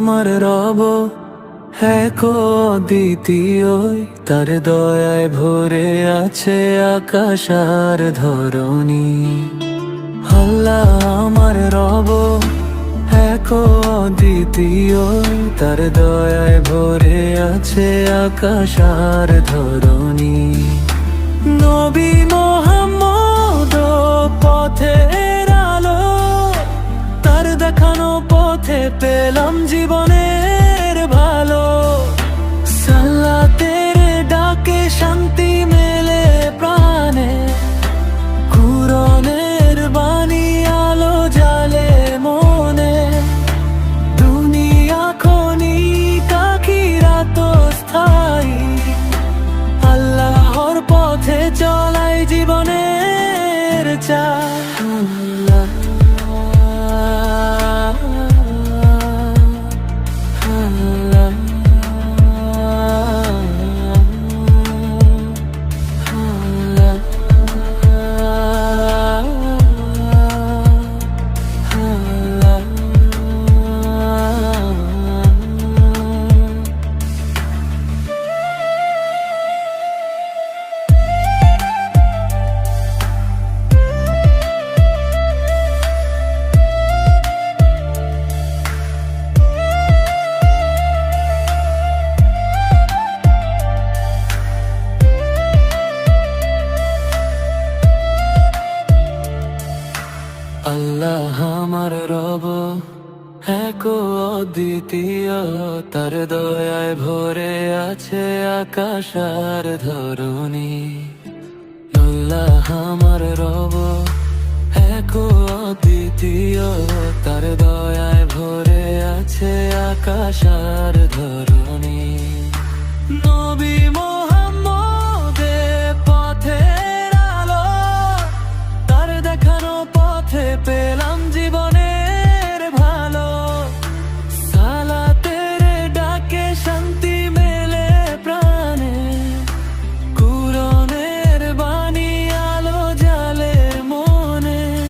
আমার রব এক দ্বিতীয়, তার দয়ায় ভরে আছে আকাশ আর ধরণী। আল্লাহ আমার রব এক দ্বিতীয়, তার দয়ায় ভরে আছে আকাশ আর ধরণী। নবী মোহাম্মদ পথের আলো, তার দেখানো পথে পেলাম জীবনের ভালো। সালাতের ডাকে শান্তি মেলে প্রাণে, কুরআনের বাণী আলো জালে মনে। দুনিয়া ক্ষণিক আখিরাত স্থায়ী, আল্লাহর পথে চলাই জীবনের চাই। আল্লাহ আমার রব এক অদ্বিতীয়, তার দয়ায় ভরে আছে আকাশ আর ধরণী। আল্লাহ আমার রব এক অদ্বিতীয়, তার দয়ায় ভরে আছে আকাশ আর ধরণী। নবী